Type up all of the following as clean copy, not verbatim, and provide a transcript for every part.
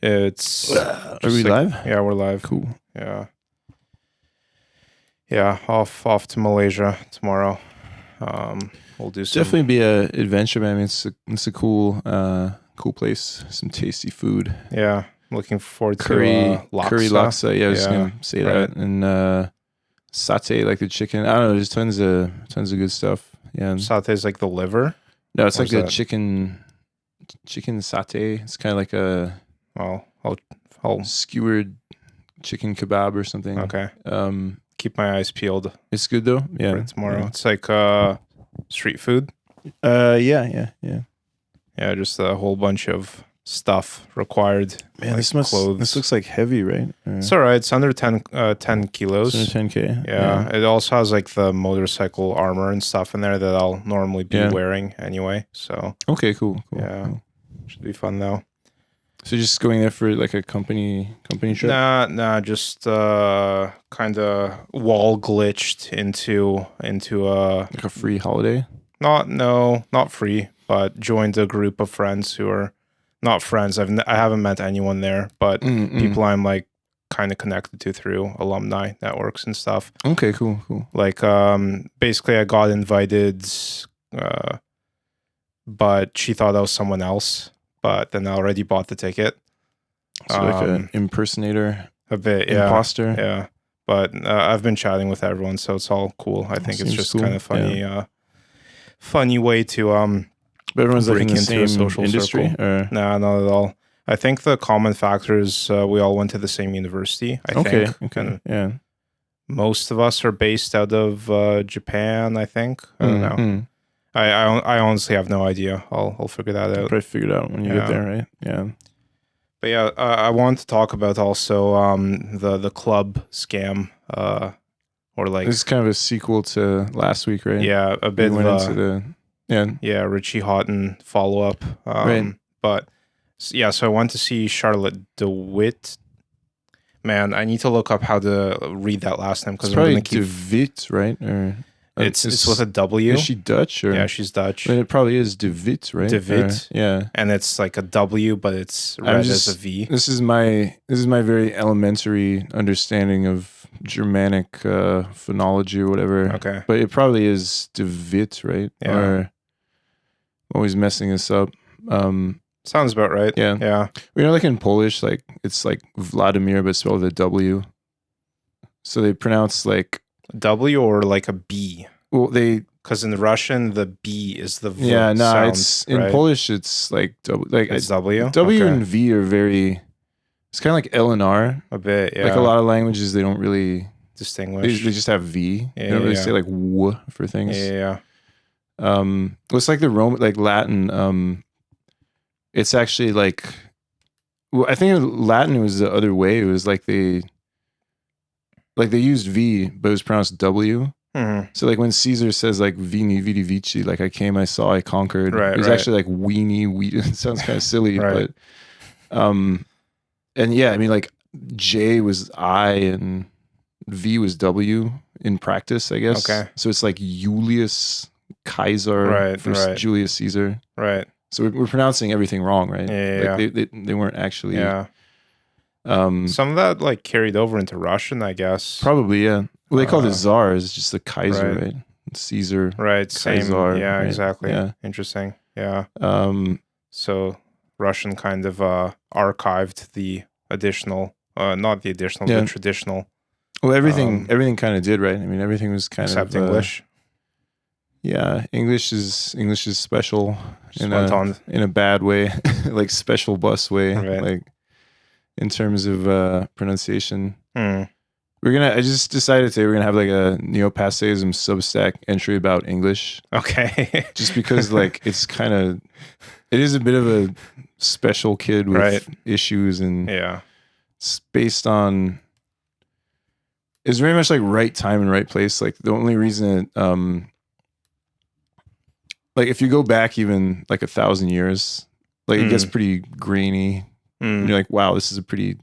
It's Are we live? Yeah, we're live. Cool. Yeah. Yeah, off to Malaysia tomorrow. We'll do some. Definitely be a adventure, man. I mean, it's a cool place. Some tasty food. Yeah, looking forward to curry laksa. laksa. Yeah, I was gonna say that. And satay, like the chicken. I don't know. There's tons of good stuff. Yeah. Satay is like the liver. No, it's like a chicken satay. It's kind of like a I'll skewered chicken kebab or something. Okay. Keep my eyes peeled. It's good though. Yeah. For tomorrow. Yeah. It's like street food. Yeah. Yeah, just a whole bunch of stuff required. Man, like clothes. This looks like heavy, right? It's all right. It's under 10 kilos. It's under 10K. Yeah. It also has like the motorcycle armor and stuff in there that I'll normally be wearing anyway. So okay, cool. Yeah, cool. Should be fun though. So just going there for like a company trip? Nah, just kind of wall glitched into like a free holiday. Not free, but joined a group of friends who are not friends. I haven't met anyone there, but people I'm like kind of connected to through alumni networks and stuff. Okay, cool. Like basically I got invited, but she thought I was someone else. But then I already bought the ticket. So like an impersonator, a bit, yeah, imposter, yeah. But I've been chatting with everyone, so it's all cool. I think it's just cool. Kind of funny, funny way to But everyone's like in the same social industry. Circle. Nah, not at all. I think the common factor is we all went to the same university. I think. Okay. Yeah. Most of us are based out of Japan. I think. I don't know. I honestly have no idea. I'll figure that out. Probably figure it out when you get there, right? Yeah. But yeah, I want to talk about also the club scam, or like this is kind of a sequel to last week, right? Yeah, a bit. We went into the Richie Houghton follow up. Right. But yeah, so I went to see Charlotte De Witte. Man, I need to look up how to read that last name because I'm probably going to keep De Witte, right? Or it's with a W. Is she Dutch? Or? Yeah, she's Dutch. But it probably is De Witte, right? De Witte. Yeah. And it's like a W, but it's read as a V. This is my very elementary understanding of Germanic phonology or whatever. Okay. But it probably is De Witte, right? Yeah. Or I'm always messing this up. Sounds about right. Yeah. Yeah. You know, like in Polish, like it's like Vladimir, but spelled with a W. So they pronounce like W or like a B. Well, because in the Russian the B is the V. Yeah, no, sound, it's right? In Polish it's like W. Like it's W. W and V are very. It's kind of like L and R. A bit, yeah. Like a lot of languages, they don't really distinguish. They just have V. Yeah, they don't really say like W for things. Yeah. It's like the Roman, like Latin. It's actually like, well, I think in Latin it was the other way. It was like they used V, but it was pronounced W. Mm-hmm. So like when Caesar says like Vini Vidi Vici, like I came, I saw, I conquered. Right, it was actually like weenie, it sounds kind of silly, right. But and yeah, I mean like J was I and V was W in practice, I guess. Okay. So it's like Julius Caesar versus Julius Caesar. Right. So we're pronouncing everything wrong, right? Yeah. Like they weren't actually. Yeah. Some of that like carried over into Russian, I guess. Probably, yeah. Well, they call the Tsar is just the Kaiser, right? Caesar. Right. Same. Kaiser, yeah. right? Exactly. Yeah. Interesting. Yeah. So Russian kind of archived the additional, not the additional, the traditional. Well, everything kind of did, right? I mean, everything was kind of except English. Yeah, English is special in a bad way, like special bus way, right. Like in terms of pronunciation. Mm. I just decided today we're gonna have like a Neopasseism Substack entry about English. Okay. Just because like it is a bit of a special kid with issues, and it's based on. It's very much like right time and right place. Like the only reason like if you go back even like 1,000 years, like it gets pretty grainy. And you're like, wow, this is a pretty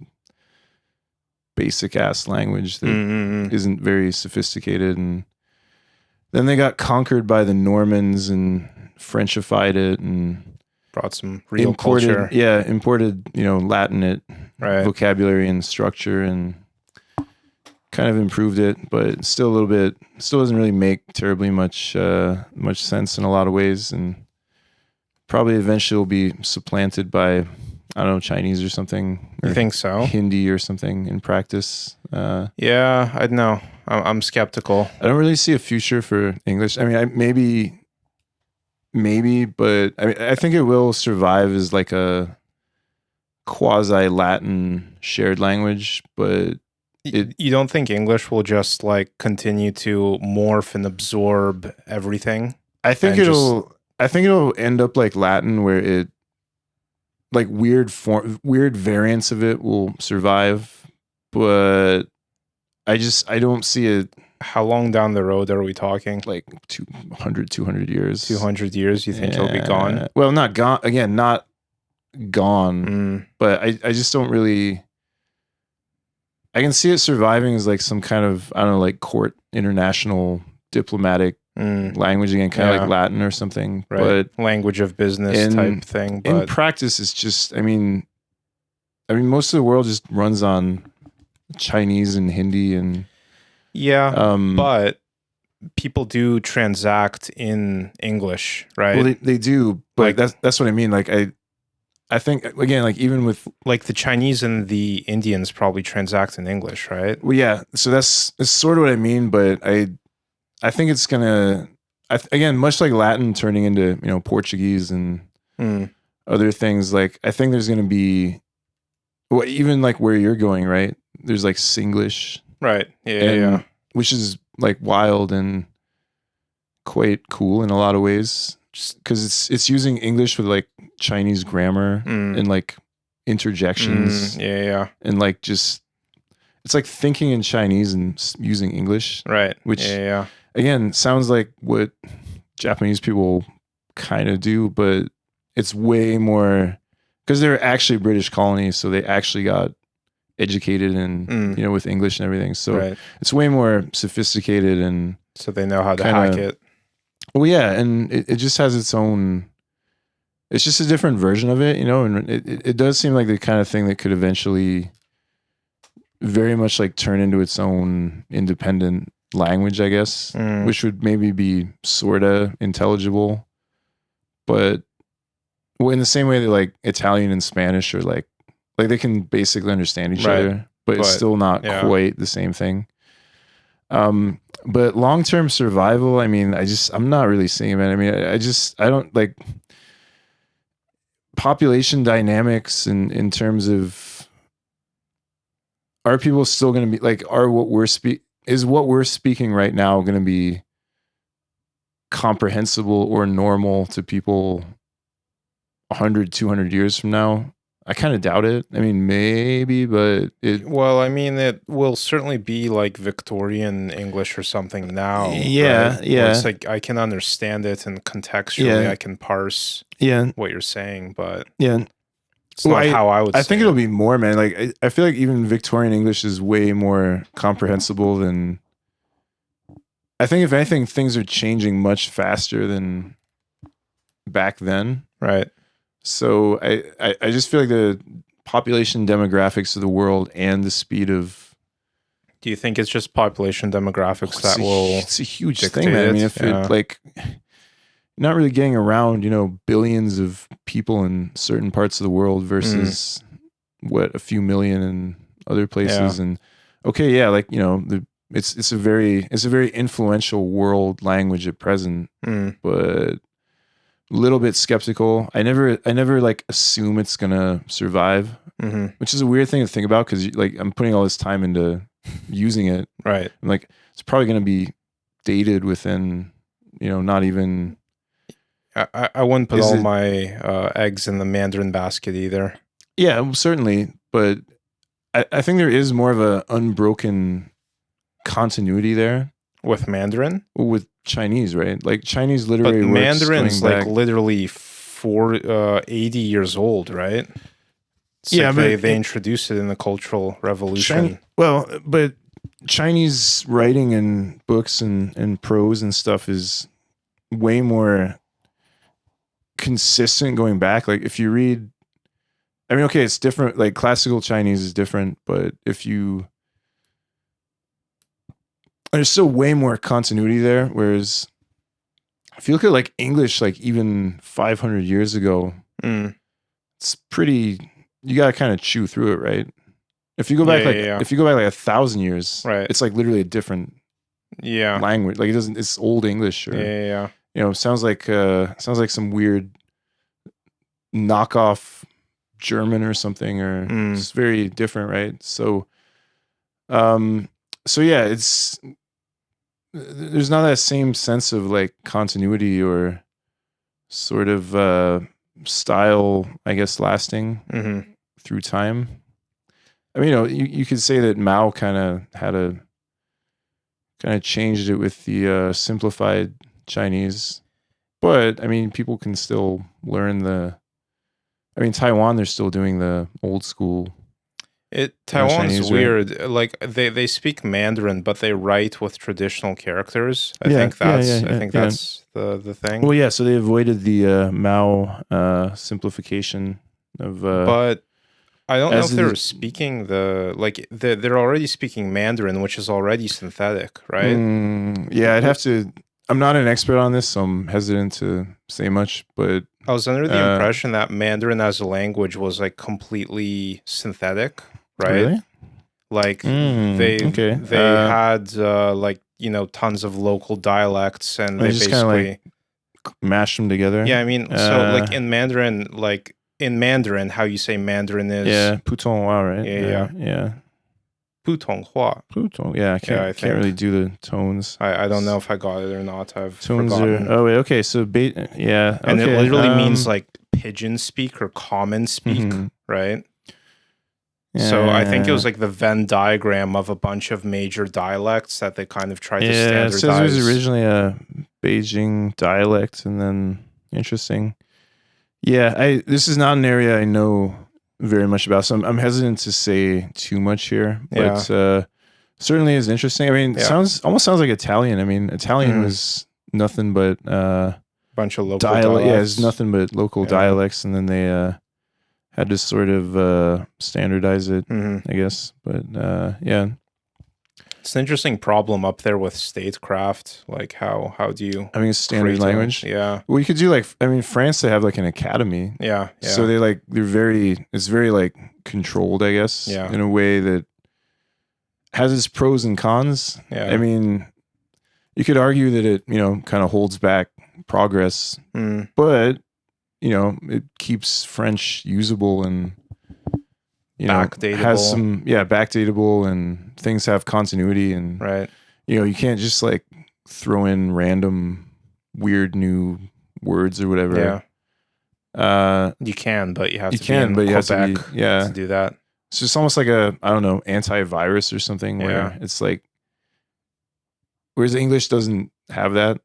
basic ass language that isn't very sophisticated. And then they got conquered by the Normans and Frenchified it, and brought some real culture. Yeah, imported, Latin vocabulary and structure and kind of improved it, but still doesn't really make terribly much sense in a lot of ways, and probably eventually will be supplanted by, I don't know, Chinese or something. Or you think so? Hindi or something in practice. Yeah, I don't know. I'm skeptical. I don't really see a future for English. I mean, maybe, but I think it will survive as like a quasi-Latin shared language, but you don't think English will just like continue to morph and absorb everything? I think it'll end up like Latin, where it like weird variants of it will survive, but I don't see it. How long down the road are we talking? Like 200 years. 200 years, you think it'll be gone? Well, not gone. Again, not gone. But I just don't really... I can see it surviving as like some kind of, I don't know, like court international diplomatic language again, kind of like Latin or something. Right. But language of business type thing. But in practice, it's just, I mean, most of the world just runs on Chinese and Hindi and... Yeah, but people do transact in English, right? Well, they do, but like, that's what I mean. Like I think, again, like even with like the Chinese and the Indians probably transact in English, right? Well, yeah. So that's sort of what I mean, but I think it's gonna again, much like Latin turning into Portuguese and other things. Like I think there's gonna be, well, even like where you're going, right? There's like Singlish. Right. Yeah. Which is like wild and quite cool in a lot of ways, just because it's using English with like Chinese grammar and like interjections. Yeah. And like just it's like thinking in Chinese and using English. Right. Which again sounds like what Japanese people kind of do, but it's way more because they're actually British colonies, so they actually got educated and with English and everything, so it's way more sophisticated, and so they know how to hack it. Well, yeah, and it just has its own. It's just a different version of it, and it does seem like the kind of thing that could eventually very much like turn into its own independent language, I guess, which would maybe be sorta intelligible, but in the same way that like Italian and Spanish are like they can basically understand each other, but it's still not quite the same thing. But long-term survival, I mean, I'm not really seeing it. I mean, I don't like population dynamics in terms of, are people still going to be like, what we're speaking right now going to be comprehensible or normal to people 100, 200 years from now? I kind of doubt it. I mean, maybe, but it will certainly be like Victorian English or something now. Yeah, right? yeah. Where it's like I can understand it and contextually I can parse what you're saying, but it's not how I would. I think it'll be more, man. Like I feel like even Victorian English is way more comprehensible than. I think if anything, things are changing much faster than back then. Right. So I just feel like the population demographics of the world and the speed of... Do you think it's just population demographics it's a huge thing, man. I mean, if it like... Not really getting around, billions of people in certain parts of the world versus a few million in other places. And like, it's a very influential world language at present, but... little bit skeptical. I never like assume it's gonna survive, which is a weird thing to think about because like I'm putting all this time into using it. Right. I'm like, it's probably gonna be dated within, not even. I wouldn't put all my eggs in the Mandarin basket either. Yeah, certainly, but I think there is more of a unbroken continuity there with Mandarin. With Chinese, right? Like Chinese literary works. Mandarin's like literally 80 years old, right? It's like they introduced it in the Cultural Revolution. But Chinese writing and books and prose and stuff is way more consistent going back. Like if you read, I mean, okay, it's different. Like classical Chinese is different, but there's still way more continuity there. Whereas if you look at like English, like even 500 years ago, it's pretty, you got to kind of chew through it, right? If you go back if you go back like 1,000 years, right, it's like literally a different language. Like it's old English or you know, sounds like some weird knockoff German or something, or it's very different, right? So yeah, there's not that same sense of like continuity or sort of style, I guess, lasting through time. I mean, you know, you could say that Mao kind of changed it with the simplified Chinese, but I mean, people can still learn Taiwan, they're still doing the old school. Taiwan's Chinese, weird. Right? Like they speak Mandarin, but they write with traditional characters. I think that's the thing. Well, yeah. So they avoided the Mao simplification of. But I don't know if they're speaking they're already speaking Mandarin, which is already synthetic, right? Yeah, I'd have to. I'm not an expert on this, so I'm hesitant to say much. But I was under the impression that Mandarin as a language was like completely synthetic, right? Really? Like they had like, you know, tons of local dialects, and they just basically like mash them together. Yeah, I mean, so like in Mandarin, how you say Mandarin is putonghua, right? Yeah. Putonghua. Yeah, I can't really do the tones. I don't know if I got it or not. I've tones forgotten. Okay. So and it literally means like pigeon speak or common speak, right? Yeah, so I think it was like the Venn diagram of a bunch of major dialects that they kind of tried to standardize. It says it was originally a Beijing dialect, and then interesting. Yeah, this is not an area I know very much about, so I'm hesitant to say too much here, but certainly is interesting. I mean, it almost sounds like Italian. I mean, Italian was nothing but bunch of local dialects. Yeah, it's nothing but local dialects, and then they had to sort of standardize it, I guess. But yeah, it's an interesting problem up there with statecraft. Like how do you? I mean, standard language. Yeah. Well, you could do France. They have like an academy. Yeah. So it's very like controlled, I guess. Yeah. In a way that has its pros and cons. Yeah. I mean, you could argue that it, you know, kind of holds back progress, but you know, it keeps French usable and, you know, has some backdatable, and things have continuity, and you know, you can't just like throw in random weird new words or whatever. You can, but you have to to do that. It's just almost like a, I don't know, antivirus or something, where it's like, whereas English doesn't have that.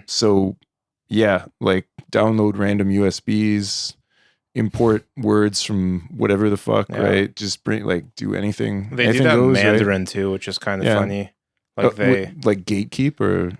So yeah, like download random USBs, import words from whatever the fuck, right? Just do anything. They do that in Mandarin too, which is kind of funny. Like like gatekeep or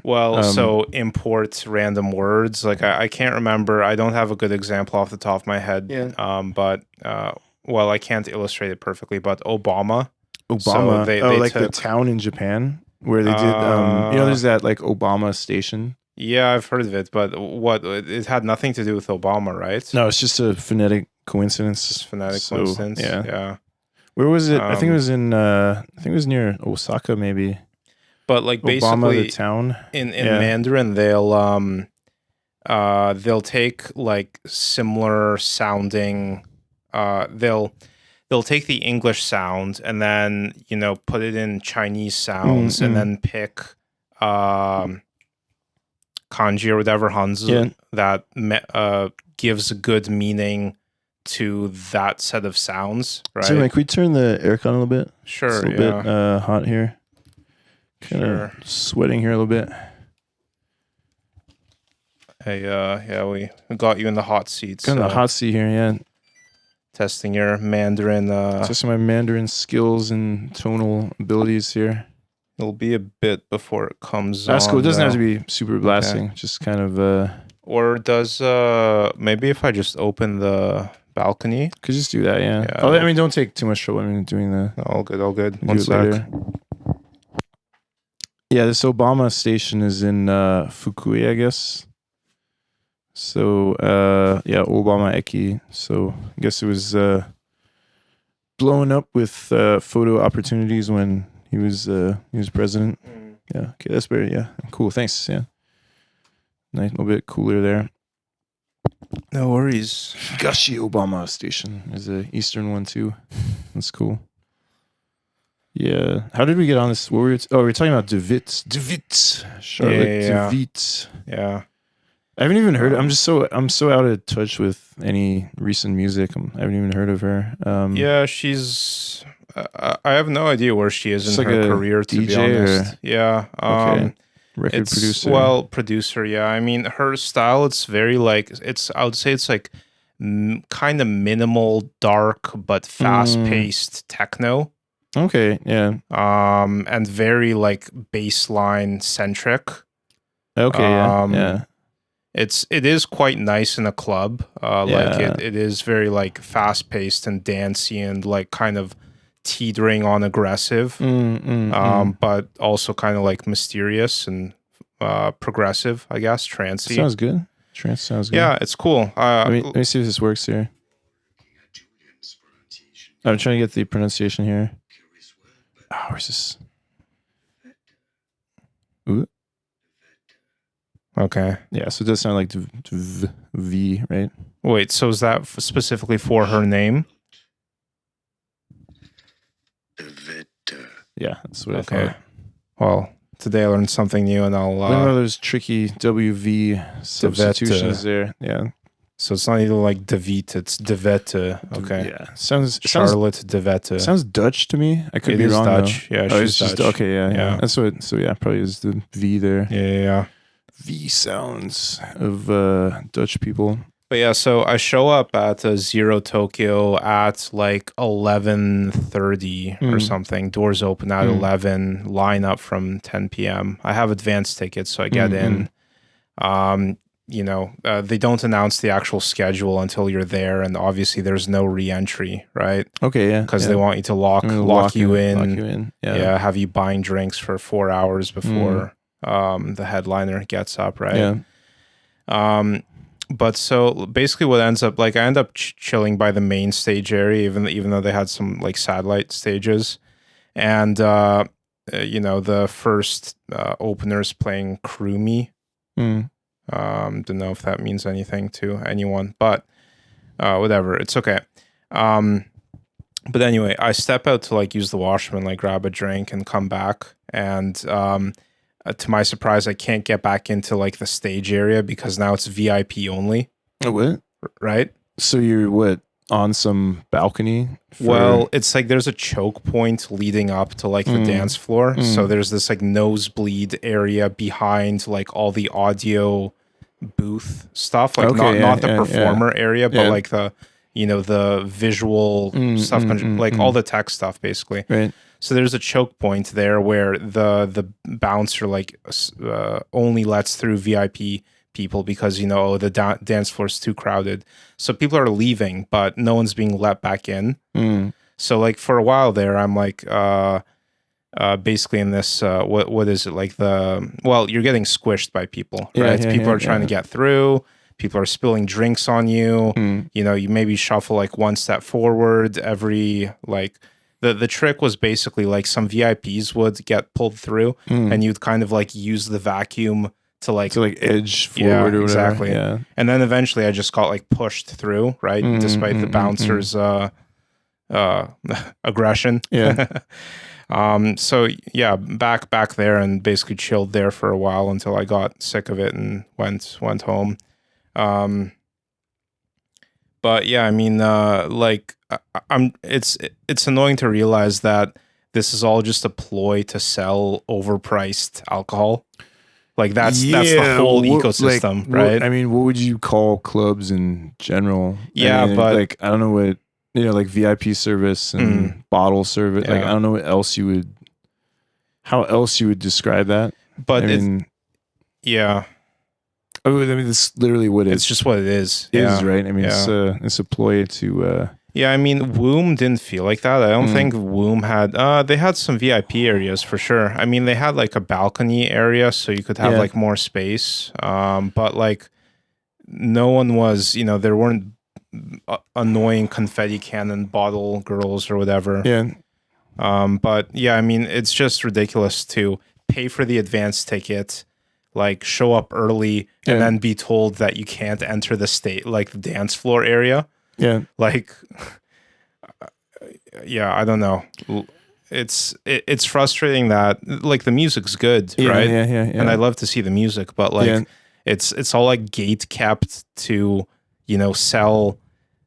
so import random words. Like I can't remember. I don't have a good example off the top of my head. But I can't illustrate it perfectly. But Obama. So they like the town in Japan where they did. You know, there's that like Obama station. Yeah, I've heard of it, but it had nothing to do with Obama, right? No, it's just a phonetic coincidence. Coincidence. Yeah. Where was it? I think it was in. I think it was near Osaka, maybe. But like basically, Obama, the town in Mandarin, they'll take like similar sounding. They'll take the English sound and then, you know, put it in Chinese sounds and then pick kanji or whatever Hanzi that gives a good meaning to that set of sounds, right? So, can we turn the aircon a little bit? Sure, it's a little bit hot here. Kind of sweating here a little bit. Hey, we got you in the hot seat. Got in the hot seat here, yeah. Testing your Mandarin. Testing my Mandarin skills and tonal abilities here. It'll be a bit before it comes That's cool. It doesn't have to be super blasting. Just kind of Or does maybe if I just open the balcony? Could just do that, yeah. Oh, I mean, don't take too much trouble. I mean, doing the all good. One sec. Yeah, this Obama station is in Fukui, I guess. So yeah, Obama Eki. So I guess it was blowing up with photo opportunities when he was president. Yeah, okay, that's better. Yeah, cool. Thanks. Yeah, nice, a little bit cooler there. No worries. Higashi Obama Station is the eastern one too. That's cool. Yeah. How did we get on this? What were we talking about De Witte. Charlotte De Witte. Yeah. I haven't even heard. I'm so out of touch with any recent music. I haven't even heard of her. Yeah, she's. I have no idea where she is in her career. To be honest, yeah. Okay. Record producer. Well, producer. Yeah, I mean, her style. It's very like it's. I would say it's like kind of minimal, dark but fast-paced techno. Okay. Yeah. And very like baseline centric. Okay. Yeah. It is quite nice in a club. Like it is very like fast paced and dancey and like kind of teetering on aggressive. But also kind of like mysterious and progressive, I guess. Trancey. Sounds good. Trance sounds good. Yeah, it's cool. Let me see if this works here. I'm trying to get the pronunciation here. Oh, where's this? Ooh. Okay. Yeah, so it does sound like V, right? Wait, so is that specifically for her name? Yeah, that's what I thought. Well, today I learned something new, and I'll... One of those tricky WV substitutions there. Yeah. So it's not even like De Witte, it's De Witte. Okay. Yeah. Charlotte De Witte. Sounds Dutch to me. I could be wrong, Dutch. Though. Yeah, she's Dutch. Okay, yeah. That's what. So yeah, probably is the V there. Yeah. V sounds of Dutch people. But yeah, so I show up at Zero Tokyo at like 11:30 or something. Doors open at 11. Line up from 10 p.m. I have advance tickets, so I get in. They don't announce the actual schedule until you're there, and obviously there's no re-entry, right? Okay, yeah. Because they want you to lock you in. Lock you in. Yeah, have you buying drinks for 4 hours before the headliner gets up, right? Yeah. But so basically what ends up, like I end up chilling by the main stage area, even though they had some like satellite stages. And, the first openers playing Crew Me. Don't know if that means anything to anyone, but whatever, it's okay. But anyway, I step out to like use the washroom and like grab a drink and come back, and to my surprise, I can't get back into like the stage area because now it's VIP only. Oh, what? Right? So you're on some balcony? Well, it's like there's a choke point leading up to like the dance floor. So there's this like nosebleed area behind like all the audio booth stuff, like not the performer area, but like the the visual stuff, like all the tech stuff basically. Right. So there's a choke point there where the bouncer like only lets through VIP people because the dance floor is too crowded. So people are leaving, but no one's being let back in. So like for a while there, I'm like basically in this what is it like you're getting squished by people, right? People are trying to get through. People are spilling drinks on you. You maybe shuffle like one step forward every like. The trick was basically like some VIPs would get pulled through and you'd kind of like use the vacuum to edge forward or whatever. Exactly. Yeah. And then eventually I just got like pushed through, right? Despite the bouncer's aggression. Yeah. So yeah, back there and basically chilled there for a while until I got sick of it and went home. But yeah, I mean, it's annoying to realize that this is all just a ploy to sell overpriced alcohol. Like that's the whole ecosystem, right? I mean, what would you call clubs in general? Yeah, but like I don't know what like VIP service and bottle service. Like I don't know what else how else you would describe that. But I mean, yeah. Oh, I mean, that's literally what it's just what it is. Right? I mean, it's a ploy to. Yeah, I mean, Womb didn't feel like that. I don't think Womb had. They had some VIP areas for sure. I mean, they had like a balcony area, so you could have like more space. But like, no one was. There weren't annoying confetti cannon bottle girls or whatever. Yeah. But yeah, I mean, it's just ridiculous to pay for the advance ticket, like show up early, and then be told that you can't enter the dance floor area. Yeah. Like, yeah, I don't know. It's frustrating that like the music's good, right? Yeah. And I love to see the music, but like it's all like gate kept to, sell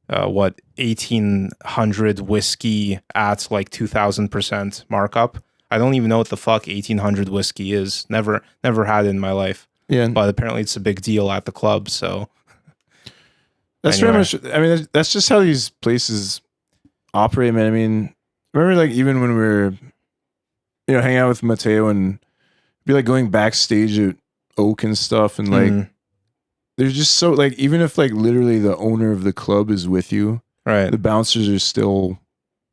1800 whiskey at like 2000% markup. I don't even know what the fuck 1800 whiskey is. Never had it in my life. Yeah. But apparently it's a big deal at the club, so that's very much. I mean, that's just how these places operate, man. I mean, remember, like even when we were, hanging out with Mateo and be like going backstage at Oak and stuff, and like there's just so like even if like literally the owner of the club is with you, right? The bouncers are still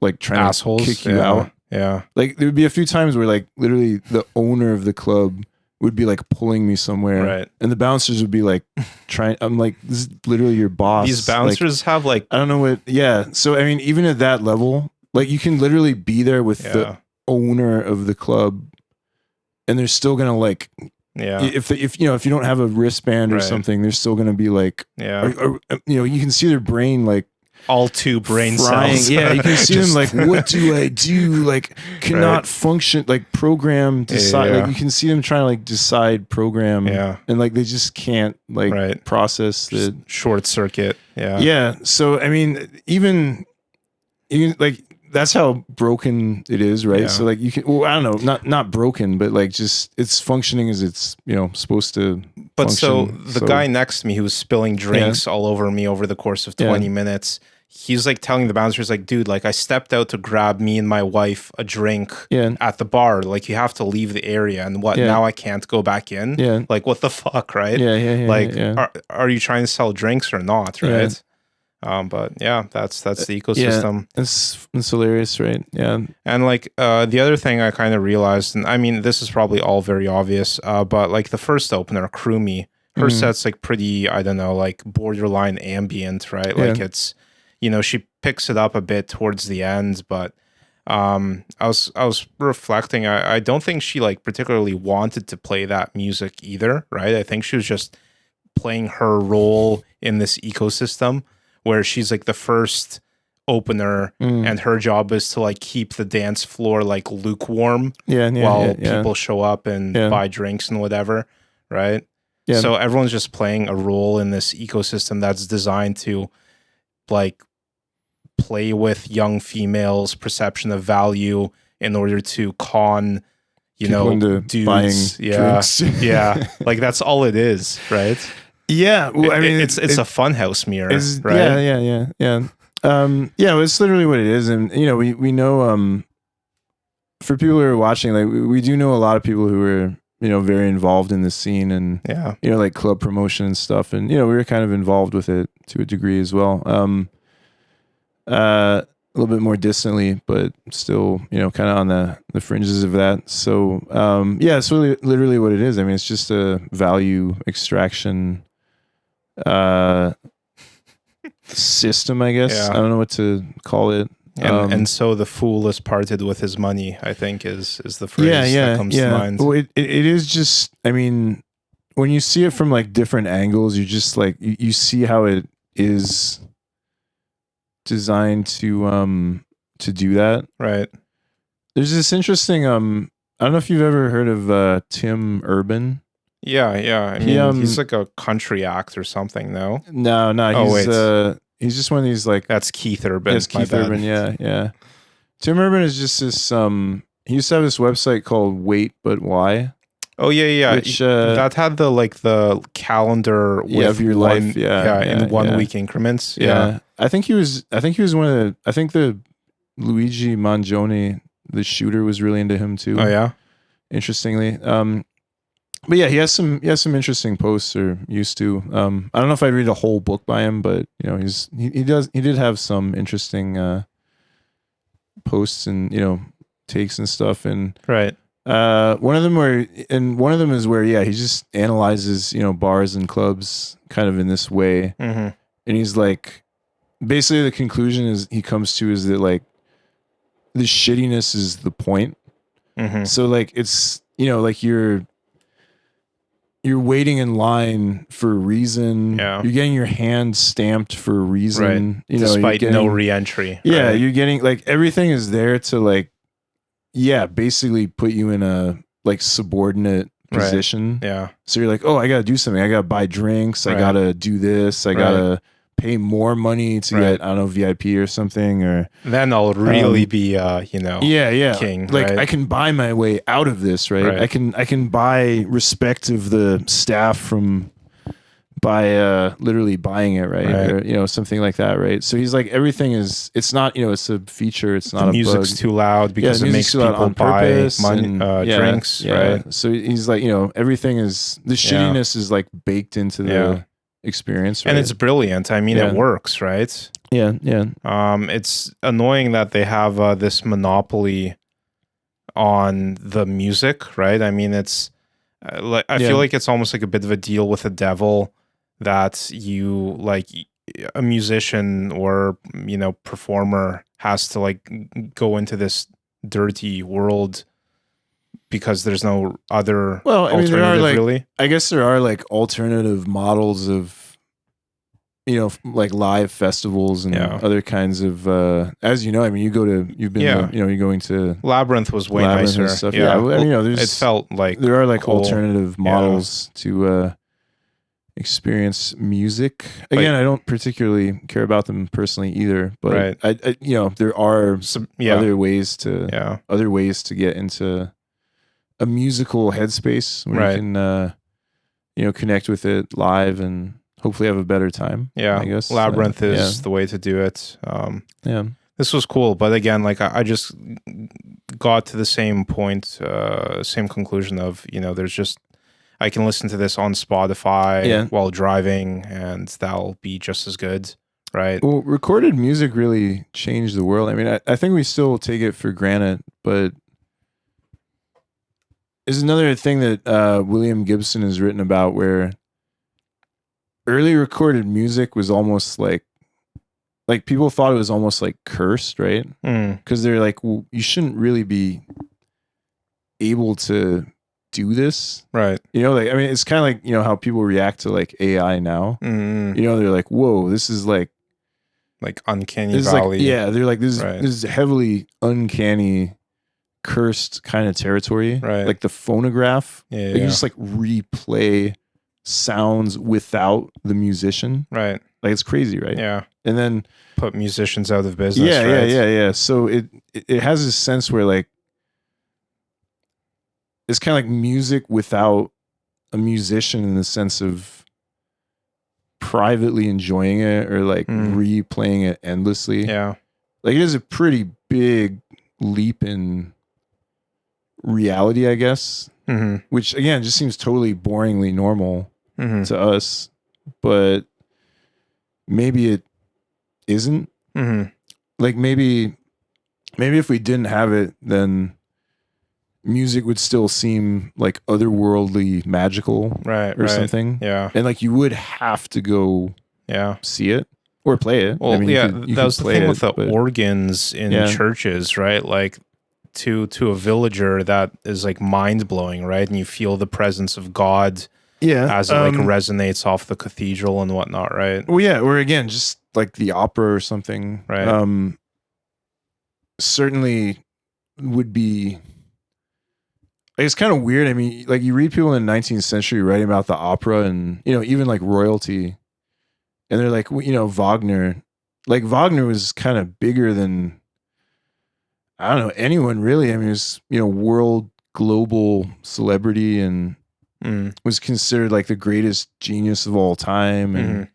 like trying assholes to kick you out. Yeah, like there would be a few times where like literally the owner of the club would be like pulling me somewhere, right? And the bouncers would be like trying. I'm like, this is literally your boss. These bouncers have like I don't know what. Yeah, so I mean, even at that level, like you can literally be there with the owner of the club, and they're still gonna like, if you don't have a wristband or something, they're still gonna be like, or, you can see their brain like. All two brain frying. cells. Yeah, you can see them like, what do I do? Like, cannot function, like program, decide. Like, you can see them trying to like decide program. Yeah. And like, they just can't like process the short circuit. Yeah. Yeah. So, I mean, even like, that's how broken it is, right? Yeah. So like you can, well, I don't know, not broken, but like just it's functioning as it's supposed to. But function. So the guy next to me who was spilling drinks all over me over the course of 20 minutes, he's like telling the bouncers like, dude, like I stepped out to grab me and my wife a drink at the bar. Like you have to leave the area, and now I can't go back in. Yeah. Like what the fuck, right? Yeah. Like are you trying to sell drinks or not, right? Yeah. But yeah, that's the ecosystem. Yeah, it's hilarious, right? Yeah. And like the other thing I kind of realized, and I mean this is probably all very obvious, but like the first opener, Krumi, her set's like pretty, I don't know, like borderline ambient, right? Like it's, she picks it up a bit towards the end, but I was reflecting, I don't think she like particularly wanted to play that music either, right? I think she was just playing her role in this ecosystem, where she's like the first opener and her job is to like keep the dance floor like lukewarm while people show up and buy drinks and whatever, right? Yeah. So everyone's just playing a role in this ecosystem that's designed to like play with young females' perception of value in order to con into dudes. Buying drinks. Yeah. Like that's all it is, right? Yeah, well, I mean, it's a funhouse mirror, right? Yeah. Well, it's literally what it is, and we know, for people who are watching, like we do know a lot of people who are very involved in the scene, and like club promotion and stuff, and we were kind of involved with it to a degree as well, a little bit more distantly, but still, kind of on the fringes of that. So, it's really literally what it is. I mean, it's just a value extraction system, I guess. I don't know what to call it. And so the fool is parted with his money, I think is the phrase that comes to mind. Well, it is just, I mean, when you see it from like different angles, you just like you see how it is designed to do that. Right. There's this interesting I don't know if you've ever heard of Tim Urban. Yeah. I mean, he's like a country act or something, no? No. He's just one of these like. That's Keith Urban. Yes, Keith Urban. Yeah. Tim Urban is just this. He used to have this website called Wait But Why. Oh yeah. Which, that had the calendar of your life. In 1 week increments. Yeah. I think he was one of the. I think the Luigi Mangione, the shooter, was really into him too. Oh yeah. Interestingly. But yeah, he has some interesting posts, or used to. I don't know if I'd read a whole book by him, but you know, he did have some interesting posts and, you know, takes and stuff. And right. One of them is where, yeah, he just analyzes, you know, bars and clubs kind of in this way. Mm-hmm. And he's like, basically the conclusion he comes to is that like the shittiness is the point. Mm-hmm. So like, it's, you know, like you're waiting in line for a reason. Yeah. You're getting your hand stamped for a reason. Right. You Despite know, no re-entry. Yeah, right? You're getting like everything is there to like, yeah, basically put you in a like subordinate position. Right. Yeah. So you're like, oh, I gotta do something. I gotta buy drinks. I gotta do this. I gotta pay more money to get, I don't know, VIP or something, or then I'll really be you know, king. Like I can buy my way out of this, right? I can buy respect of the staff by literally buying it, right? Or, you know, something like that, right? So he's like, everything is, it's not, you know, it's a feature, it's not the a music's bug. too loud because it makes people buy drinks, right? So he's like, you know, everything is, the shittiness is like baked into the experience, right? And it's brilliant. I mean, it works, right? Yeah. It's annoying that they have this monopoly on the music, right? I mean, it's like, I feel like it's almost like a bit of a deal with the devil, that you like a musician or, you know, performer has to like go into this dirty world because there's no other alternative, there are like, really. I guess there are like alternative models of, you know, like live festivals and other kinds of, as you know, I mean, you've been, you know, you're going to Labyrinth was way nicer. Stuff. Yeah. I mean, you know, it felt like there are like alternative models to, experience music. Again, I don't particularly care about them personally either, but I you know, there are other ways to get into a musical headspace where you can you know, connect with it live and hopefully have a better time. I guess Labyrinth is the way to do it. This was cool, but again, like I just got to the same point, same conclusion of, you know, there's just, I can listen to this on Spotify while driving, and that'll be just as good, right? Well, recorded music really changed the world. I mean, I think we still take it for granted, but there's another thing that William Gibson has written about, where early recorded music was almost like people thought it was almost like cursed, right? Because they're like, well, you shouldn't really be able to do this, right? You know, like, I mean, it's kind of like, you know, how people react to like AI now. You know, they're like, whoa, this is like uncanny valley. Like, they're like, this is heavily uncanny, cursed kind of territory, right? Like the phonograph, you just like replay sounds without the musician, right? Like, it's crazy, right? Yeah. And then put musicians out of business. Yeah. So it has this sense where like, it's kind of like music without a musician, in the sense of privately enjoying it or like replaying it endlessly. Yeah. Like, it is a pretty big leap in reality, I guess, which again just seems totally boringly normal to us, but maybe it isn't. Like maybe if we didn't have it, then music would still seem like otherworldly, magical, or something. Yeah. And like, you would have to go see it or play it. Well, I mean, that was the thing with the organs in churches, right? Like, to a villager, that is like mind-blowing, right? And you feel the presence of God as it like resonates off the cathedral and whatnot, right? Well, yeah, or again, just like the opera or something, right? Certainly would be. It's kind of weird. I mean, like, you read people in the 19th century writing about the opera, and, you know, even like royalty, and they're like, you know, Wagner was kind of bigger than, I don't know, anyone really. I mean, it was, you know, world global celebrity, and was considered like the greatest genius of all time. And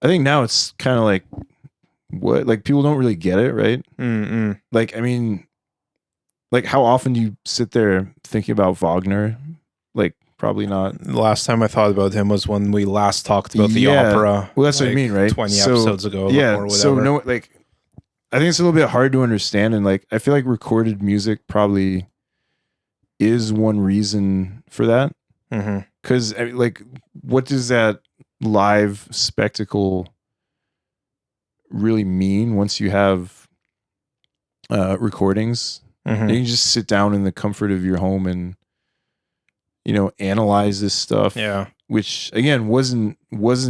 I think now it's kind of like, what, like, people don't really get it, right? Like, I mean, like, how often do you sit there thinking about Wagner, like probably not. The last time I thought about him was when we last talked about the opera. Well, that's what I mean, right? 20 episodes ago or whatever. So no, like, I think it's a little bit hard to understand, and like I feel like recorded music probably is one reason for that. Because like, what does that live spectacle really mean once you have recordings? You can just sit down in the comfort of your home and analyze this stuff. Yeah, which again wasn't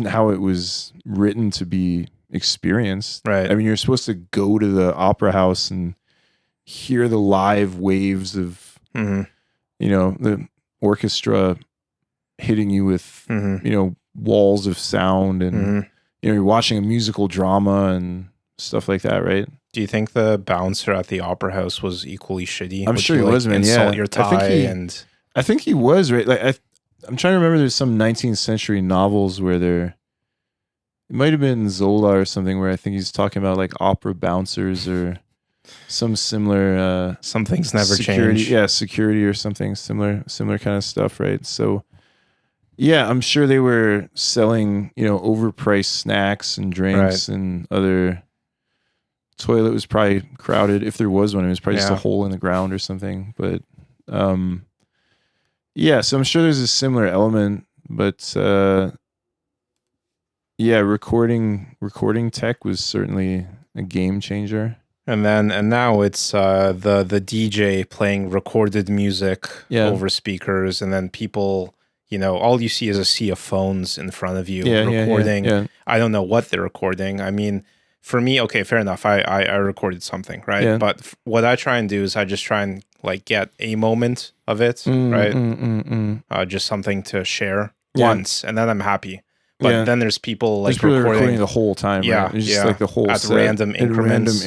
how it was written to be experienced. Right. I mean, you're supposed to go to the opera house and hear the live waves of the orchestra hitting you with walls of sound, and you're watching a musical drama and stuff like that, right? Do you think the bouncer at the opera house was equally shitty? I'm sure he was, man. Insult your tie I think he was, right. Like I'm trying to remember. There's some 19th century novels where it might have been Zola or something, where I think he's talking about like opera bouncers or some similar. Some things never security, change. Yeah, security or something similar kind of stuff, right? So, yeah, I'm sure they were selling overpriced snacks and drinks, and other. Toilet was probably crowded, if there was one. It was probably just a hole in the ground or something. But yeah, so I'm sure there's a similar element, but recording tech was certainly a game changer. And now it's the DJ playing recorded music over speakers, and then people, all you see is a sea of phones in front of you recording. Yeah. I don't know what they're recording. I mean, for me, okay, fair enough. I recorded something, right? Yeah. But what I try and do is I just try and like get a moment of it, right? Just something to share once, and then I'm happy. But then there's people like recording the whole time. Yeah, right? It's just like the whole at set, random increments.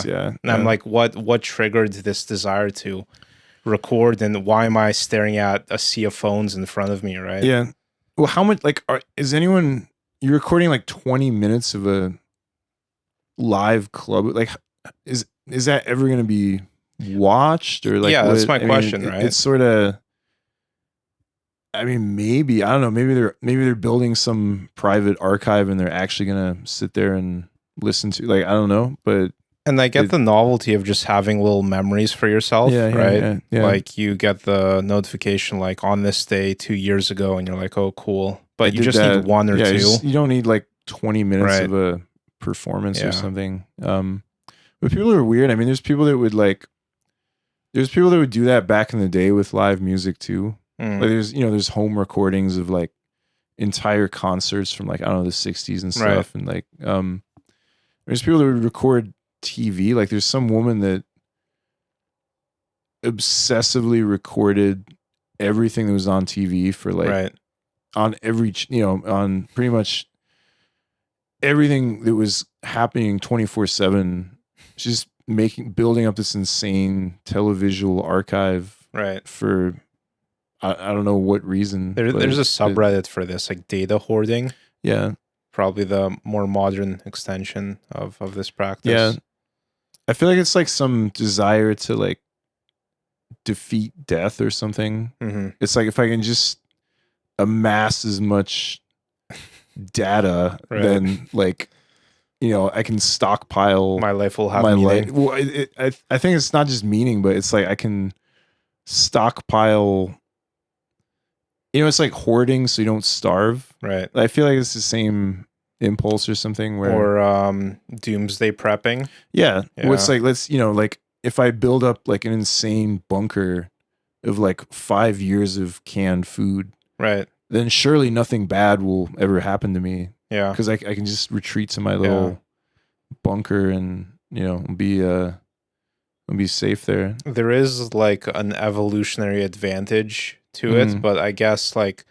Yeah. And I'm like, what triggered this desire to record, and why am I staring at a sea of phones in front of me, right? Yeah. Well, how much you're recording like 20 minutes of a live club? Like, is that ever going to be watched, or like? Yeah, that's my question, right? It's sort of. I mean, maybe, I don't know. Maybe they're building some private archive and they're actually gonna sit there and listen to, like, I don't know, but. And I get the novelty of just having little memories for yourself, right? Yeah. Like you get the notification like on this day 2 years ago, and you're like, oh, cool. But you just need one or two. You don't need like 20 minutes of a performance or something. But people are weird. I mean, there's people that would do that back in the day with live music too. Like there's home recordings of like entire concerts from like, I don't know, the 60s and stuff. And like there's people that would record TV. Like there's some woman that obsessively recorded everything that was on TV for like on every on pretty much everything that was happening 24/7. Just building up this insane televisual archive for I don't know what reason. There's a subreddit for this, like data hoarding. Yeah. Probably the more modern extension of this practice. Yeah. I feel like it's like some desire to like defeat death or something. It's like, if I can just amass as much data, then like, I can stockpile. My life will have meaning. Well, I think it's not just meaning, but it's like I can stockpile. It's like hoarding so you don't starve. Right. I feel like it's the same impulse or something where. Or doomsday prepping. Yeah. Well, it's like, like if I build up like an insane bunker of like 5 years of canned food. Right. Then surely nothing bad will ever happen to me. Yeah. Because I can just retreat to my little bunker and, be safe there. There is like an evolutionary advantage to it, but I guess like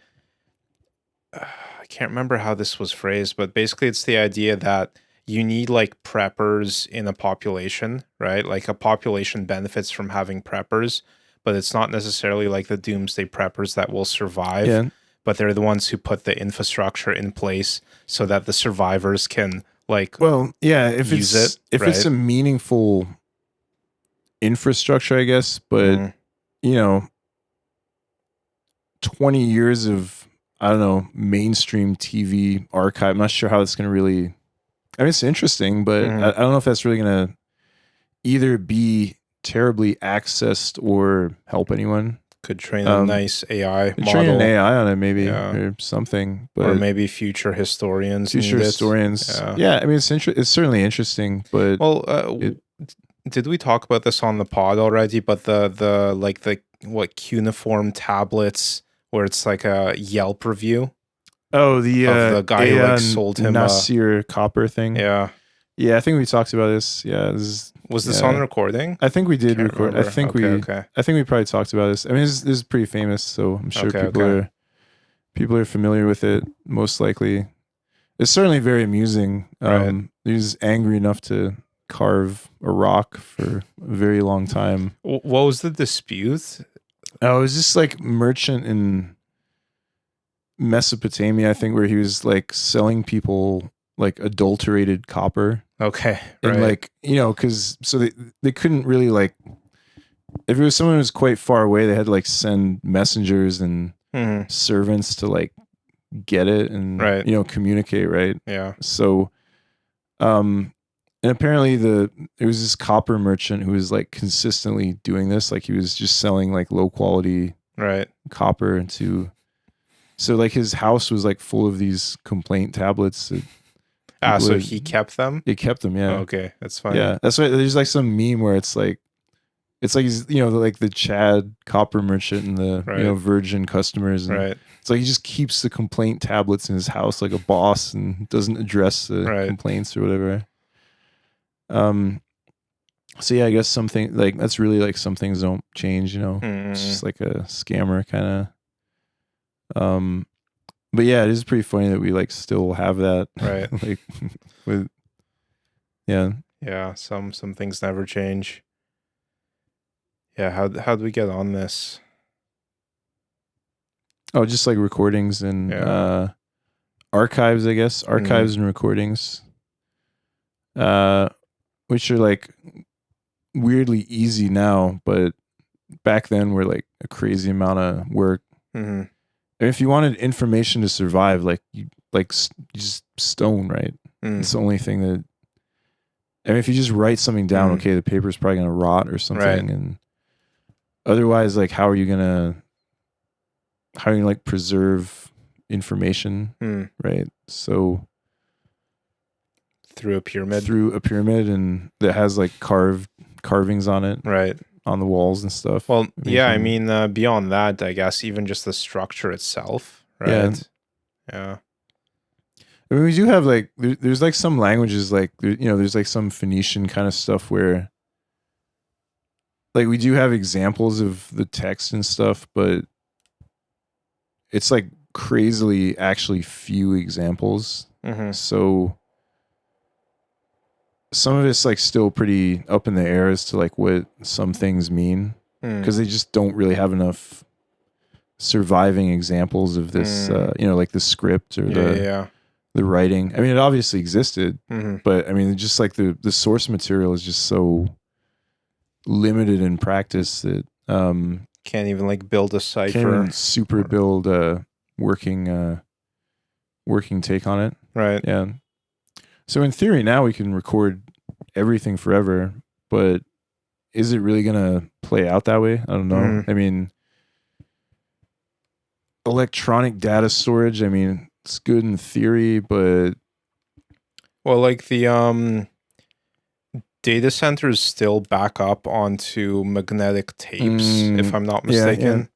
I can't remember how this was phrased, but basically it's the idea that you need like preppers in a population, right? Like a population benefits from having preppers, but it's not necessarily like the doomsday preppers that will survive. Yeah. But they're the ones who put the infrastructure in place so that the survivors can like if it's a meaningful infrastructure, I guess, but 20 years of, I don't know, mainstream TV archive. I'm not sure how it's going to really, I mean, it's interesting, but I don't know if that's really going to either be terribly accessed or help anyone. Could train a nice AI model. Train an AI on it, maybe, or something. But or maybe future historians. Yeah, I mean, it's certainly interesting, but did we talk about this on the pod already? But the cuneiform tablets where it's like a Yelp review. Oh, the guy who like sold him Nasir copper thing. Yeah, I think we talked about this. Yeah, was this on recording? I think we did record. Remember. I think I think we probably talked about this. I mean, this is pretty famous, so I'm sure people are familiar with it. Most likely, it's certainly very amusing. He's angry enough to carve a rock for a very long time. What was the dispute? Oh, it was just like merchant in Mesopotamia, I think, where he was like selling people like adulterated copper. Okay. And like, because so they couldn't really like, if it was someone who was quite far away, they had to like send messengers and servants to like get it and communicate, right? Yeah. So and apparently there was this copper merchant who was like consistently doing this, like he was just selling like low quality copper into, so like his house was like full of these complaint tablets that so he kept them? He kept them, yeah. Oh, okay, that's fine. Yeah, that's right. There's like some meme where it's like he's, like the Chad copper merchant and the, Virgin customers. And it's like he just keeps the complaint tablets in his house like a boss and doesn't address the complaints or whatever. So yeah, I guess something like that's really like some things don't change, It's just like a scammer kind of. But yeah, it is pretty funny that we like still have that, like with, some things never change. Yeah, how'd we get on this? Oh, just like recordings and archives, I guess, and recordings, which are like weirdly easy now, but back then were like a crazy amount of work. And if you wanted information to survive, like you just stone, right? It's the only thing that. I mean, if you just write something down, okay, the paper's probably gonna rot or something, and otherwise, like, how are you gonna like preserve information, right? So through a pyramid, and that has like carvings on it, right? On the walls and stuff. Well, I mean, beyond that, I guess even just the structure itself, right? Yeah. I mean, we do have like there's like some languages like there's like some Phoenician kind of stuff where like we do have examples of the text and stuff, but it's like crazily actually few examples. So some of it's like still pretty up in the air as to like what some things mean, because they just don't really have enough surviving examples of this, like the script or the writing. I mean, it obviously existed, but I mean, just like the source material is just so limited in practice that can't even like build a cipher, can't even super build a working take on it. Right. Yeah. So in theory, now we can record everything forever, but is it really going to play out that way? I don't know. I mean, electronic data storage, I mean, it's good in theory, but... Well, like the data centers still back up onto magnetic tapes, if I'm not mistaken. Yeah.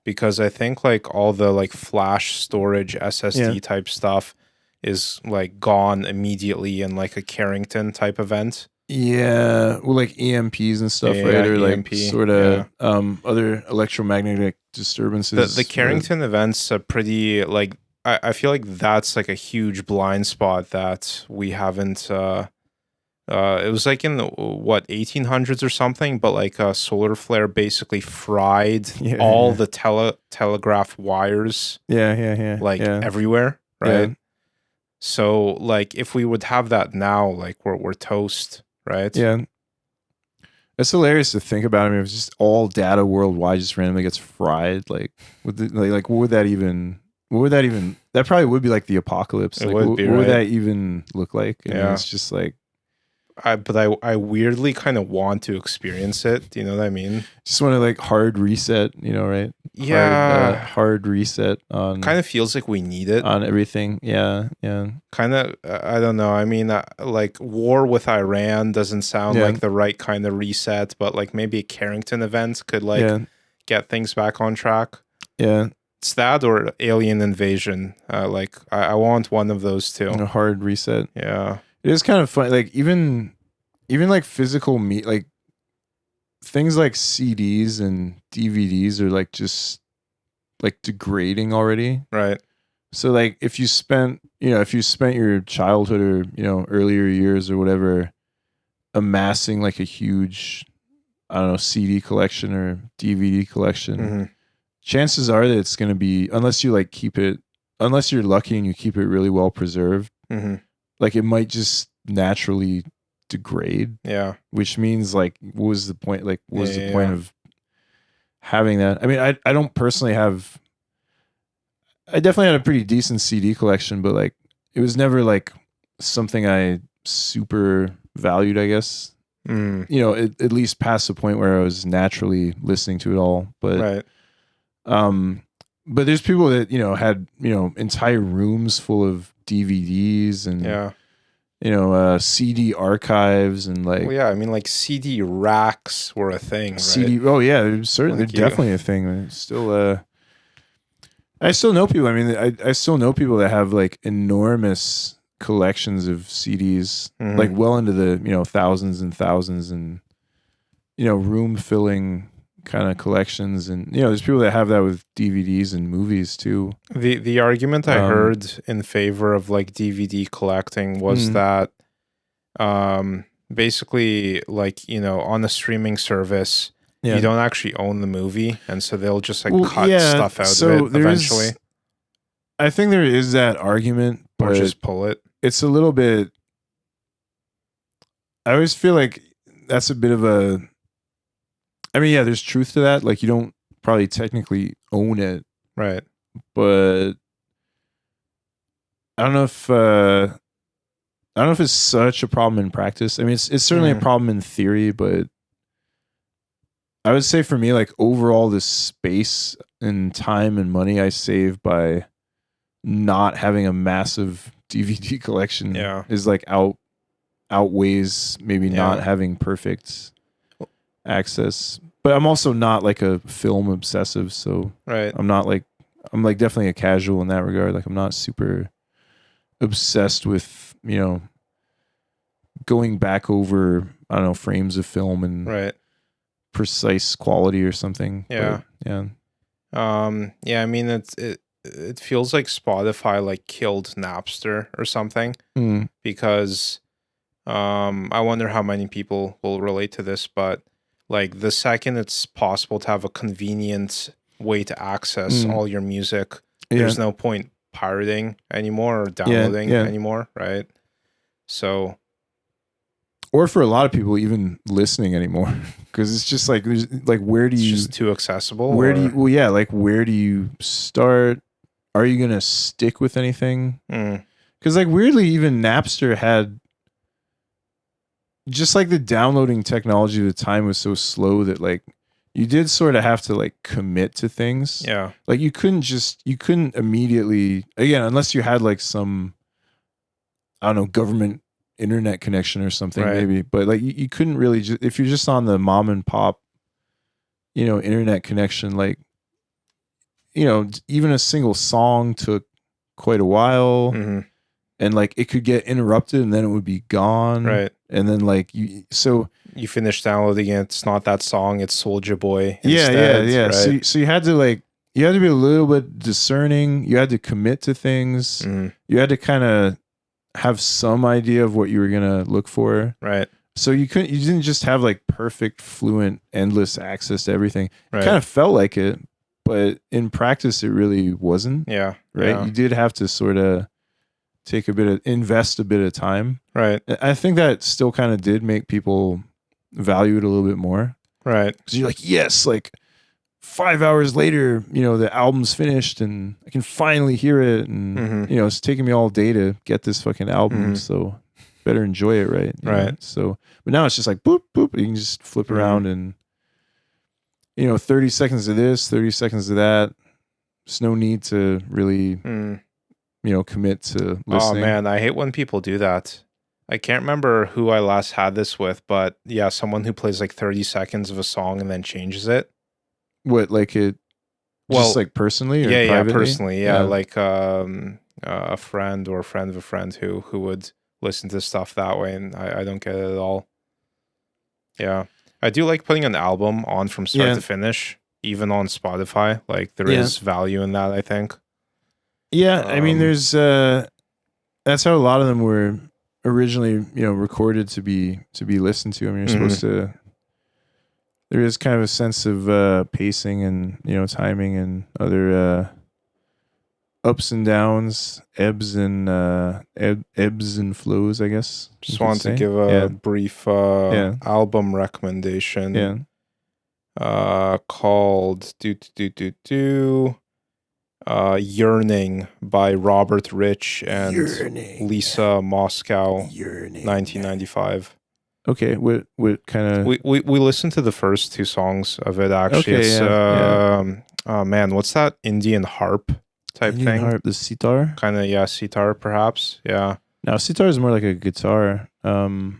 Because I think like all the like flash storage SSD type stuff is like gone immediately in like a Carrington type event. Yeah, well, like EMPs and stuff, right? Or EMP, like sort of other electromagnetic disturbances. The Carrington events are pretty like I feel like that's like a huge blind spot that we haven't. It was like in the 1800s or something, but like a solar flare basically fried all the telegraph wires. Like everywhere, right? Yeah. So like if we would have that now, like we're toast, right? Yeah. It's hilarious to think about. I mean, if it's just all data worldwide just randomly gets fried. Like, what would that even? What would that even? That probably would be like the apocalypse. Like, what would that even look like? I mean, it's just like. I weirdly kind of want to experience it. Do you know what I mean? Just want to like hard reset, right? Yeah. Hard reset on. Kind of feels like we need it on everything. Yeah. Kind of. I don't know. I mean, like war with Iran doesn't sound like the right kind of reset, but like maybe a Carrington event could like get things back on track. Yeah. It's that or alien invasion. Like I want one of those two. A hard reset. Yeah. It is kind of funny, like even like physical like things like CDs and DVDs are like just like degrading already. Right. So like if you spent your childhood or, earlier years or whatever amassing like a huge, I don't know, CD collection or DVD collection, chances are that it's going to be, unless you're lucky and you keep it really well preserved, like it might just naturally degrade. Yeah. Which means like, what was the point? Like, what was the point of having that? I mean, I don't personally have. I definitely had a pretty decent CD collection, but like, it was never like something I super valued, I guess. At least past the point where I was naturally listening to it all. But but there's people that had entire rooms full of DVDs and CD archives and like. Well, yeah, I mean, like CD racks were a thing. CD, right? oh yeah, certainly, they're definitely a thing. It's still I still know people. I mean, I still know people that have like enormous collections of CDs, like well into the thousands and thousands, and room filling kind of collections, and there's people that have that with DVDs and movies too. The argument I heard in favor of like DVD collecting was that basically like on a streaming service you don't actually own the movie, and so they'll just like cut stuff out of it eventually. I think there is that argument, but or just pull it. It's a little bit. I always feel like that's a bit of a. I mean, yeah, there's truth to that. Like, you don't probably technically own it, right? But I don't know if it's such a problem in practice. I mean, it's certainly a problem in theory, but I would say for me, like overall, the space and time and money I save by not having a massive DVD collection is like outweighs maybe not having perfect access. But I'm also not like a film obsessive, so I'm like definitely a casual in that regard. Like, I'm not super obsessed with going back over, I don't know, frames of film and precise quality or something. Yeah. But, I mean, it feels like Spotify like killed Napster or something, because I wonder how many people will relate to this, but like the second it's possible to have a convenient way to access all your music, there's no point pirating anymore or downloading anymore, right? So, or for a lot of people, even listening anymore, because it's just like there's like, where do you? It's just too accessible. Where do you? Well, yeah, like where do you start? Are you gonna stick with anything? Because like weirdly, even Napster had just like the downloading technology at the time was so slow that like you did sort of have to like commit to things. Yeah, like you couldn't immediately, again, unless you had like some, I don't know, government internet connection or something, maybe, but like you couldn't really just, if you're just on the mom and pop internet connection, like even a single song took quite a while, and like it could get interrupted and then it would be gone, and then like you finish downloading it, it's not that song, it's Soulja Boy instead, right? So you had to be a little bit discerning, you had to commit to things, you had to kind of have some idea of what you were gonna look for, right? So you didn't just have like perfect, fluent, endless access to everything. It kind of felt like it, but in practice it really wasn't. Yeah. You did have to sort of invest a bit of time. Right. I think that still kind of did make people value it a little bit more. Right. Because you're like, yes, like 5 hours later, the album's finished and I can finally hear it. And, it's taking me all day to get this fucking album. So better enjoy it, right? Right. So, but now it's just like, boop, boop. You can just flip around and, 30 seconds of this, 30 seconds of that. There's no need to really, commit to listening. Oh, man. I hate when people do that. I can't remember who I last had this with, but yeah, someone who plays like 30 seconds of a song and then changes it. What, like it? Well, just like personally, or privately? Yeah, personally, yeah. Like a friend or a friend of a friend who would listen to stuff that way, and I don't get it at all. Yeah, I do like putting an album on from start to finish, even on Spotify. Like there is value in that, I think. Yeah, I mean, there's that's how a lot of them were originally, recorded to be listened to. I mean, you're supposed to. There is kind of a sense of pacing and timing and other ups and downs, ebbs and flows, I guess. Just wanted to give a brief album recommendation. Called Yearning by Robert Rich and Lisa Moscow, 1995. Okay, what kind of... We listened to the first two songs of it, actually. Okay, it's, oh man, what's that Indian harp type Indian thing? Harp, the sitar? Kind of, sitar, perhaps, yeah. Now, sitar is more like a guitar, or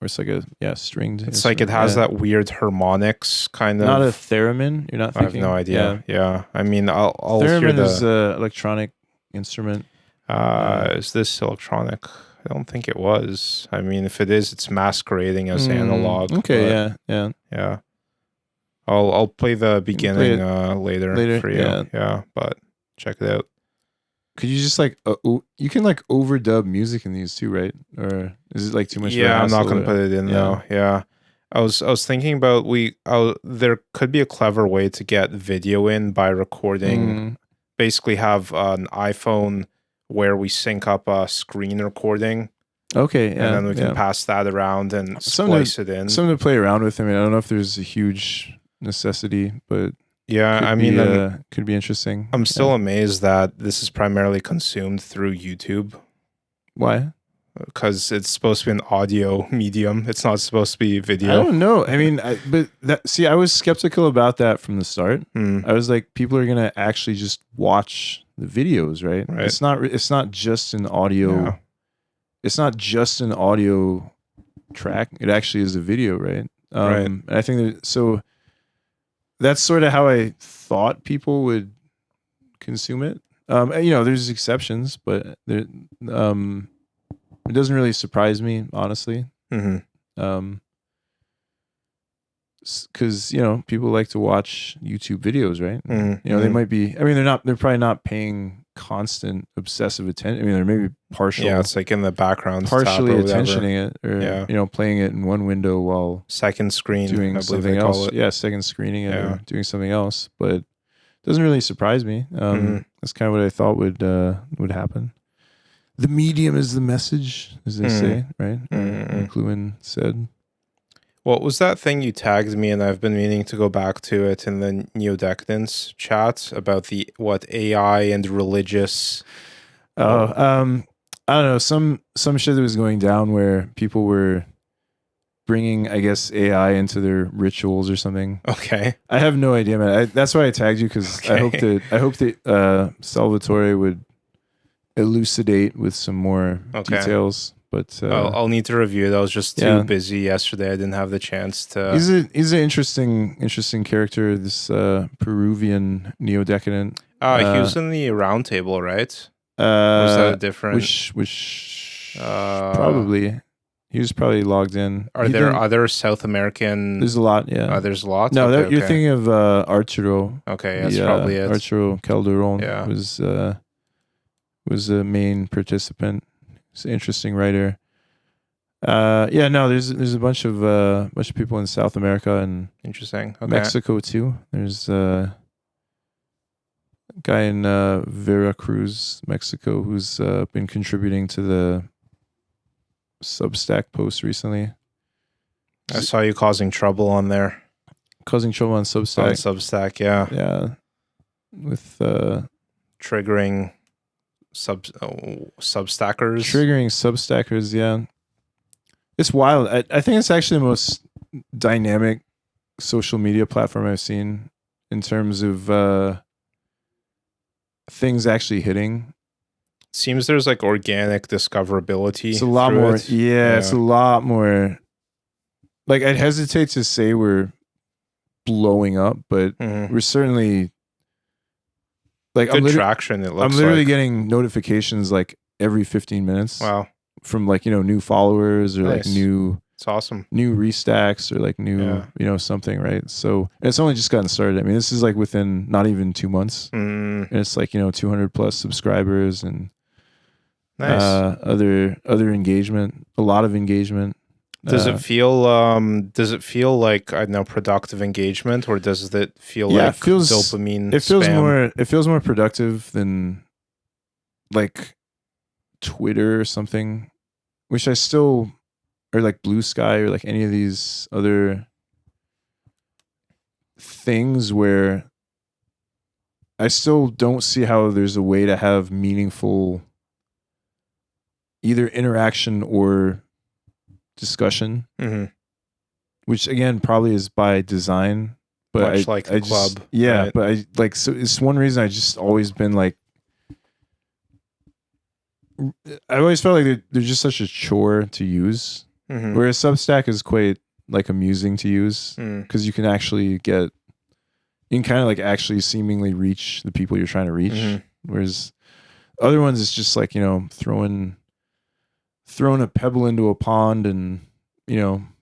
it's like a, stringed. It's like it has that weird harmonics, kind of. Not a theremin, you're not thinking? I have no idea, yeah. I mean, I'll theremin hear is an electronic instrument. Is this electronic? I don't think it was. I mean, if it is, it's masquerading as analog. Okay, yeah. I'll play the beginning later for you. Yeah, but check it out. Could you just like you can like overdub music in these too, right? Or is it like too much? Yeah, I'm not gonna put it in though. Yeah, I was thinking about there could be a clever way to get video in by recording. Basically, have an iPhone where we sync up a screen recording. Okay, and then we can pass that around and splice it in. Something to play around with. I mean, I don't know if there's a huge necessity, but could be interesting. I'm still amazed that this is primarily consumed through YouTube. Why? Because it's supposed to be an audio medium. It's not supposed to be video. I don't know. I mean, I was skeptical about that from the start. I was like, people are gonna actually just watch the videos, right? It's not just an audio. Yeah. It's not just an audio track. It actually is a video, right? And I think so. That's sort of how I thought people would consume it. There's exceptions, but it doesn't really surprise me, honestly. Because people like to watch YouTube videos, right? They might be. I mean, they're probably not paying constant obsessive attention. I mean, they're maybe partial. Yeah, it's like in the background, partially attentioning it, or playing it in one window while second screen doing something else. Yeah, second screening it or doing something else. But it doesn't really surprise me. That's kind of what I thought would happen. The medium is the message, as they say, right? McLuhan said. What was that thing you tagged me, and I've been meaning to go back to it in the Neo-Decadence chat about what AI and religious... I don't know, some shit that was going down where people were bringing, I guess, AI into their rituals or something. Okay. I have no idea, man. That's why I tagged you, because I hope that Salvatore would elucidate with some more details. But I'll need to review it. I was just too busy yesterday. I didn't have the chance to. He's an interesting character. This Peruvian neo-decadent. He was in the round table, right? Was that a different? Which probably he was probably logged in. Are there other South American? There's a lot. Yeah. There's a lot. No, you're thinking of Arturo. Okay, that's probably it. Arturo Calderon was the main participant. He's an interesting writer. There's a bunch of people in South America and Mexico too. There's a guy in Veracruz, Mexico, who's been contributing to the Substack post recently. I saw you causing trouble on there. Causing trouble on Substack. On Substack, yeah. Yeah. With triggering substackers. Triggering substackers, yeah. It's wild. I think it's actually the most dynamic social media platform I've seen in terms of things actually hitting. Seems there's like organic discoverability. It's a lot more. Yeah, it's a lot more. Like, I'd hesitate to say we're blowing up, but we're certainly like good traction. It looks. I'm literally getting notifications like every 15 minutes. Wow. From like, new followers or nice. Like new. It's awesome. New restacks or like new, something, right? So it's only just gotten started. I mean, this is like within not even 2 months, and it's like 200 plus subscribers and nice. Other engagement, a lot of engagement. Does it feel like, I don't know, productive engagement, or does it feel like it feels, dopamine? It feels spam? It feels more productive than like Twitter or something, which I still, or like Blue Sky or like any of these other things where I still don't see how there's a way to have meaningful either interaction or discussion, which again probably is by design, but much like the club. Right? But I like, so it's one reason I just always been like, I always felt like they're just such a chore to use, whereas Substack is quite like amusing to use because you can actually kind of like actually seemingly reach the people you're trying to reach, whereas other ones it's just like throwing a pebble into a pond and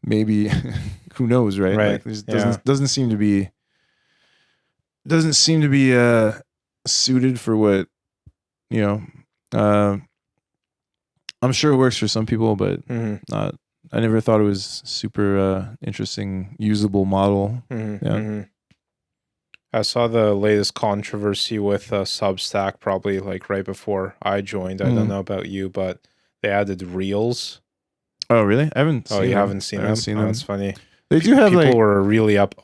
maybe who knows, right? Like doesn't seem to be suited for what I'm sure it works for some people, but not. I never thought it was super interesting, usable model. I saw the latest controversy with Substack probably like right before I joined. I don't know about you, but they added reels. Oh, really? I haven't. Oh, you haven't seen them? Oh, that's funny. They do have people are really up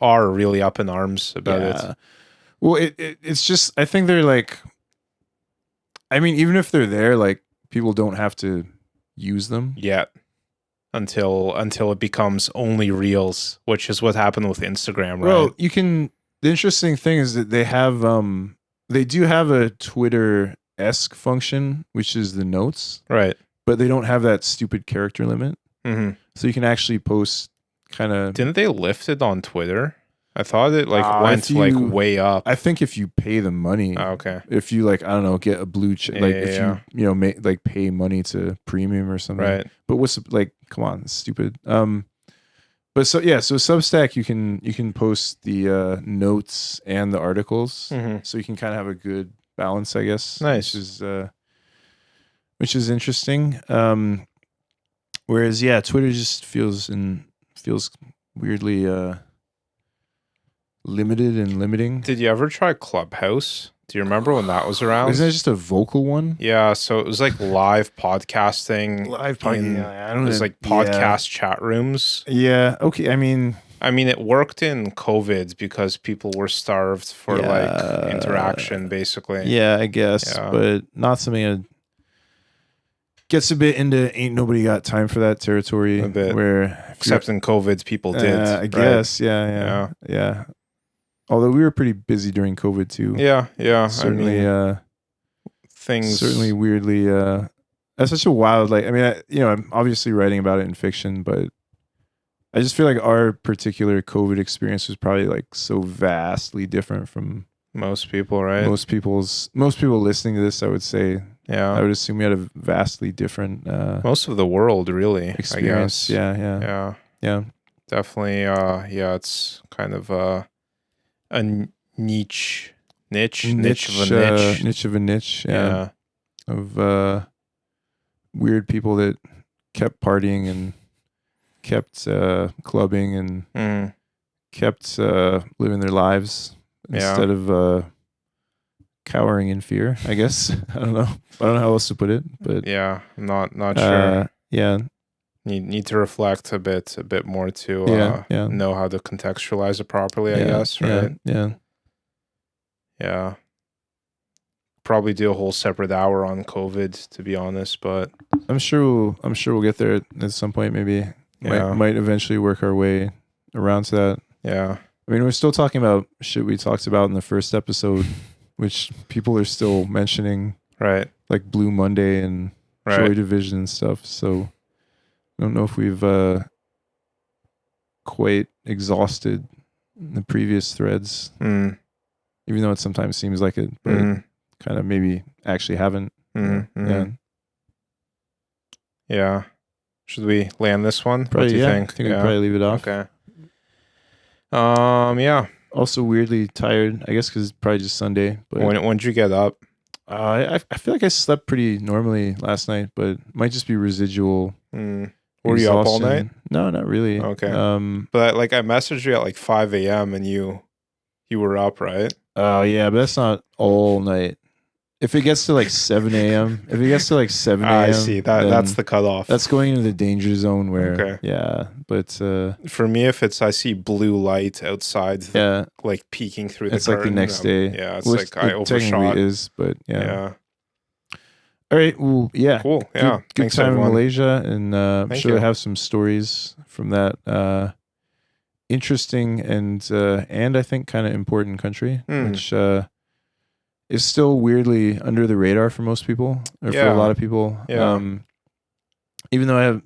in arms about it. Well, it's just, I think they're like, I mean, even if they're there, like people don't have to use them yet until it becomes only reels, which is what happened with Instagram, right? Well, the interesting thing is that they do have a Twitter-esque function, which is the notes, right? But they don't have that stupid character limit, so you can actually post kind of. Didn't they lift it on Twitter? I thought it went like way up. I think if you pay the money, okay. If you like, I don't know, get a blue check, you make like pay money to premium or something, right? But what's like, come on, it's stupid. But so Substack, you can post the notes and the articles, so you can kind of have a good balance, I guess. Nice, which is interesting. Whereas Twitter just feels weirdly limited and limiting. Did you ever try Clubhouse? Do you remember when that was around? Isn't that just a vocal one? Yeah, so it was like live podcasting. I don't know. It was like podcast chat rooms. Yeah. Okay. I mean, it worked in COVID because people were starved for like interaction, basically. Yeah, I guess, but not something that gets a bit into ain't nobody got time for that territory. A bit. Where except in COVID, people did. I guess. Yeah. Although we were pretty busy during COVID too. Yeah. Certainly, things certainly weirdly. That's such a wild. Like, I mean, I'm obviously writing about it in fiction, but I just feel like our particular COVID experience was probably like so vastly different from most people, right? Most people listening to this, I would say. Yeah, I would assume we had a vastly different. Most of the world, really. Experience. I guess. Yeah. Definitely. It's kind of a niche of a niche. Niche of a niche. Yeah. Of weird people that kept partying and kept clubbing and kept living their lives instead of cowering in fear, I guess. I don't know how else to put it, but I'm not sure. Yeah. need to reflect a bit more to know how to contextualize it properly, I guess, right? Yeah. Probably do a whole separate hour on COVID, to be honest, but I'm sure we'll get there at some point. Maybe might eventually work our way around to that. Yeah. I mean, we're still talking about shit we talked about in the first episode, which people are still mentioning, right? Like Blue Monday and Joy Division and stuff. So I don't know if we've quite exhausted the previous threads, even though it sometimes seems like it, but kind of maybe actually haven't. Yeah. Should we land this one? Probably, what do you think? I think we'd probably leave it off. Okay. Yeah. Also weirdly tired, I guess, because it's probably just Sunday. But when'd you get up? I feel like I slept pretty normally last night, but it might just be residual. Were you up all night? No, not really. Okay. But like I messaged you at like 5 a.m. and you were up, right? Oh yeah, but that's not all night. If it gets to like 7 a.m., I see that's the cutoff. That's going into the danger zone where, but for me, if I see blue light outside, like peeking through the curtain, like the next day. Yeah, it's like I overshot. But yeah. All right. Well, yeah. Cool. Yeah. Good Thanks, time everyone. in Malaysia, and I'm sure I have some stories from that interesting and I think kind of important country, which is still weirdly under the radar for most people, or for a lot of people. Yeah. Even though I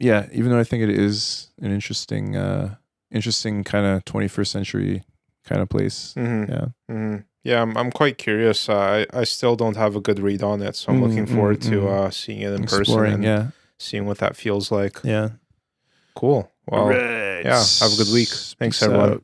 think it is an interesting kind of 21st century kind of place. Yeah, I'm quite curious. I still don't have a good read on it, so I'm looking forward to seeing it in person and seeing what that feels like. Yeah. Cool. Well, right. yeah. Have a good week. Thanks, everyone.